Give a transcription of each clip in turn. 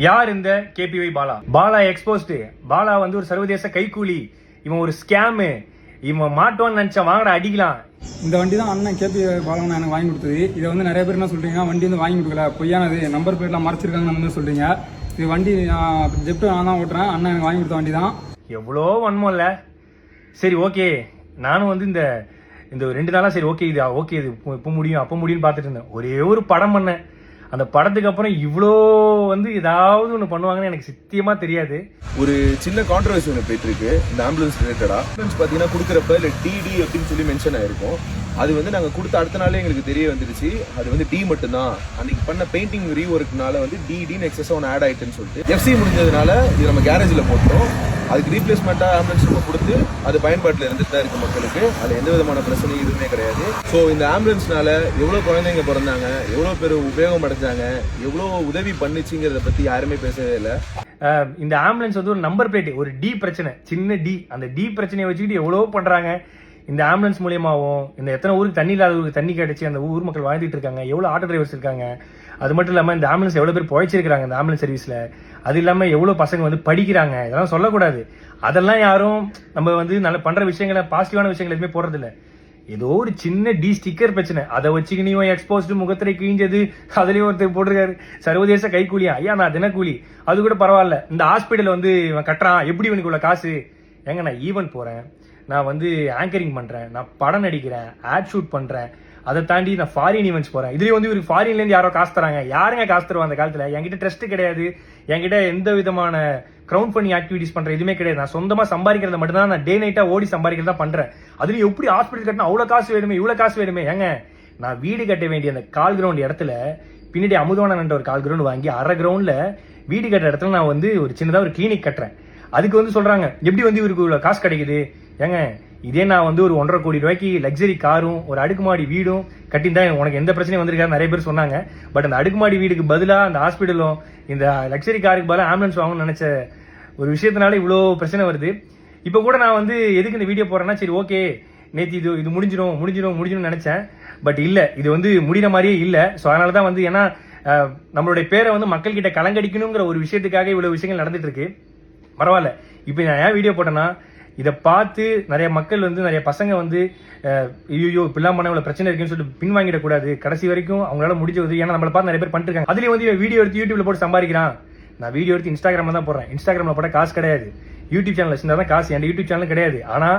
யார் இந்த KPY Bala? Bala exposed. Bala வந்து ஒரு சர்வதேச கைக்கூலி, இவன் ஒரு ஸ்கேமு, இவன் மாட்டோன்னு நினைச்சா வாங்கடா அடிக்கலாம். இந்த வண்டி தான் அண்ணன் கேபிஒய் பாலா எனக்கு வாங்கி கொடுத்தது. இதை வந்து நிறைய பேர் என்ன சொல்றீங்க, வண்டி வந்து வாங்கி கொடுக்கல, பொய்யானது, நம்பர் பிளேட்லாம் மறைச்சிருக்காங்கன்னு சொல்றீங்க. இது வண்டி ஜெப்டோ நான் தான் ஓட்டுறேன், அண்ணன் எனக்கு வாங்கி கொடுத்த வண்டி தான். எவ்வளோ வன்மம் இல்லை? சரி ஓகே, நானும் வந்து இந்த 2 நாளா சரி ஓகே இது ஓகே இது இப்போ முடியும் அப்போ முடியும்னு பார்த்துட்டு இருந்தேன். ஒரே ஒரு படம் பண்ணேன், அந்த படத்துக்கு அப்புறம் இவ்வளோ வந்து ஏதாவது ஒன்று பண்ணுவாங்கன்னு எனக்கு சத்தியமா தெரியாது. ஒரு சின்ன கான்ட்ரவர்சி ஒன்று போயிட்டு இருக்கு இந்த ஆம்புலன்ஸ் ரிலேட்டடா. ஆம்புலன்ஸ் பார்த்தீங்கன்னா கொடுக்குறப்ப இல்லை டிடி அப்படின்னு சொல்லி மென்ஷன் ஆயிருக்கும். அது வந்து நாங்கள் கொடுத்த அடுத்த நாளே எங்களுக்கு தெரிய வந்துருச்சு அது வந்து டி மட்டும்தான். அன்னைக்கு பண்ண பெயிண்டிங் ரீஒர்க்னால வந்து டின்னு எக்ஸஸ் ஒன்று ஆட் ஆயிட்டுன்னு சொல்லிட்டு எஃப்சி முடிஞ்சதுனால இது நம்ம கேரேஜில் போட்டோம். அதுக்கு ரீப்ளேஸ்மெண்ட்டாக ஆம்புலன்ஸ் நம்ம கொடுத்து அது பயன்பாட்டில் இருந்துட்டு தான் இருக்கு மக்களுக்கு. அதில் எந்த விதமான பிரச்சனையும் எதுவுமே கிடையாது. ஸோ இந்த ஆம்புலன்ஸ்னால எவ்வளோ குழந்தைங்க பிறந்தாங்க, எவ்வளோ பேர் உபயோகம் அடைஞ்சாங்க, எவ்வளோ உதவி பண்ணுச்சுங்கிறத பற்றி யாருமே பேசவே இல்லை. இந்த ஆம்புலன்ஸ் வந்து ஒரு நம்பர் பிளேட், ஒரு டி பிரச்சனை, சின்ன டி, அந்த டி பிரச்சனையை வச்சுக்கிட்டு எவ்வளோ பண்றாங்க. இந்த ஆம்புலன்ஸ் மூலியமாகவும் இந்த எத்தனை ஊருக்கு தண்ணி இல்லாத ஊருக்கு தண்ணி கிடைச்சி அந்த ஊர் மக்கள் வாழ்ந்துட்டு இருக்காங்க, எவ்வளோ ஆட்டோ டிரைவர்ஸ் இருக்காங்க. அது மட்டும் இல்லாமல் இந்த ஆம்புலன்ஸ் எவ்வளோ பேர் பிழைச்சிருக்காங்க இந்த ஆம்புலன்ஸ் சர்வீஸ்ல. அது இல்லாமல் எவ்வளோ பசங்க வந்து படிக்கிறாங்க. இதெல்லாம் சொல்லக்கூடாது. அதெல்லாம் யாரும் நம்ம வந்து நல்ல பண்ற விஷயங்களை, பாசிட்டிவான விஷயங்கள் எதுவுமே போடுறது இல்லை. ஏதோ ஒரு சின்ன டி ஸ்டிக்கர் பிரச்சனை, அதை வச்சுக்கினியும் எக்ஸ்போஸ்டு முகத்திரை கிழிஞ்சது, அதுலயும் ஒருத்தர் போட்டிருக்காரு சர்வதேச கைக்கூலியா. ஐயா நான் தினக்கூலி, அது கூட பரவாயில்ல. இந்த ஹாஸ்பிட்டல் வந்து இவன் கட்டுறான், எப்படி இவனுக்கு உள்ள காசு? ஏங்க நான் ஈவென்ட் போறேன், நான் வந்து ஆங்கரிங் பண்றேன், நான் படம் நடிக்கிறேன், ஆட் ஷூட் பண்றேன், அதை தாண்டி நான் ஃபாரின் ஈவெண்ட்ஸ் போறேன். இதுலயும் வந்து இவருக்கு ஃபாரின்ல இருந்து யாரோ காசு தராங்க. யாருங்க காசு தருவா அந்த காலத்துல? என்கிட்ட ட்ரஸ்ட் கிடையாது, என்கிட்ட எந்த விதமான கிரவுண்ட் ஃபண்டிங் ஆக்டிவிட்டிஸ் பண்ற எதுவுமே கிடையாது. நான் சொந்தமா சம்பாதிக்கிறத மட்டும் தான், நான் டே நைட்டா ஓடி சம்பாதிக்கிறதா பண்றேன். அதுலயும் எப்படி ஹாஸ்பிட்டல் கட்டினா அவ்வளவு காசு வேணுமே, இவ்வளவு காசு வேணுமே? ஏங்க நான் வீடு கட்ட வேண்டிய அந்த கால் கிரவுண்ட் இடத்துல பின்னாடி அமுதவானன் ஒரு கால் கிரவுண்ட் வாங்கி அரை கிரவுண்ட்ல வீடு கட்டுற இடத்துல நான் வந்து ஒரு சின்னதா ஒரு கிளினிக் கட்டுறேன். அதுக்கு வந்து சொல்றாங்க எப்படி வந்து இவருக்கு இவ்வளவு காசு கிடைக்குது? ஏங்க இதே நான் வந்து ஒரு 1.5 கோடி ரூபாய்க்கு லக்ஸரி காரும் ஒரு அடுக்குமாடி வீடும் கட்டியிருந்தா உனக்கு எந்த பிரச்சனையும் வந்திருக்காரு நிறைய பேர் சொன்னாங்க. பட் அந்த அடுக்குமாடி வீடுக்கு பதிலா அந்த ஹாஸ்பிட்டலும் இந்த லக்ஸரி காருக்கு பதிலாக ஆம்புலன்ஸ் வாங்கணும்னு நினைச்ச ஒரு விஷயத்தினால இவ்வளோ பிரச்சனை வருது. இப்போ கூட நான் வந்து எதுக்கு இந்த வீடியோ போறேன்னா, சரி ஓகே நேற்று இது முடிஞ்சிடும் நினைச்சேன். பட் இல்ல, இது வந்து முடிகிற மாதிரியே இல்லை. ஸோ அதனால தான் வந்து ஏன்னா நம்மளுடைய பேரை வந்து மக்கள் கிட்ட கலங்கடிக்கணுங்கிற ஒரு விஷயத்துக்காக இவ்வளவு விஷயங்கள் நடந்துட்டு இருக்கு. பரவாயில்ல, இப்போ நான் ஏன் வீடியோ போட்டேன்னா, இதை பார்த்து நிறைய மக்கள் வந்து நிறைய பசங்க வந்து ஐயோ இப்படிலாம் பண்ண இவ்வளவு பிரச்சனை இருக்குன்னு சொல்லிட்டு பின் வாங்கிடக்கூடாது. கடைசி வரைக்கும் அவங்களால முடிஞ்ச உதவி, ஏன்னா நம்மளை பார்த்து நிறைய பேர் பண்ணிட்டு இருக்காங்க. அதுலயும் வந்து வீடியோ எடுத்து யூடியூப்ல போட்டு சம்பாதிக்கிறான். நான் வீடியோ எடுத்து இன்ஸ்டாகிராம்ல தான் போடுறேன். இன்ஸ்டாகிராம்ல போட காசு கிடையாது. யூடியூப் சேனல் வச்சிருந்தா தான் காசு. என் யூடியூப் சேனல் கிடையாது. ஆனா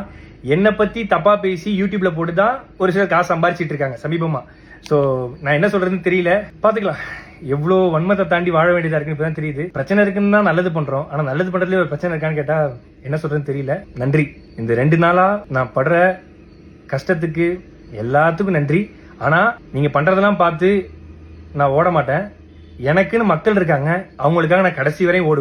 என்னை பத்தி தப்பா பேசி யூடியூப்ல போட்டு தான் ஒரு சிலர் காசு சம்பாதிச்சிட்டு இருக்காங்க சமீபமா. சோ நான் என்ன சொல்றதுன்னு தெரியல. பாத்துக்கலாம், எவ்வளவு வன்மத்தை தாண்டி வாழ வேண்டியதா இருக்குன்னு இப்பதான் தெரியுது. பிரச்சனை இருக்குன்னு தான் நல்லது பண்றோம், ஆனா நல்லது பண்றதுல ஒரு பிரச்சனை இருக்கான்னு கேட்டா என்ன சொல்றதுன்னு தெரியல. நன்றி. இந்த 2 நாளா நான் படுற கஷ்டத்துக்கு எல்லாத்துக்கும் நன்றி. ஆனா நீங்க பண்றதெல்லாம் பார்த்து நான் ஓட மாட்டேன். எனக்குன்னு மக்கள் இருக்காங்க, அவங்களுக்காக நான் கடைசி வரையும் ஓடுவேன்.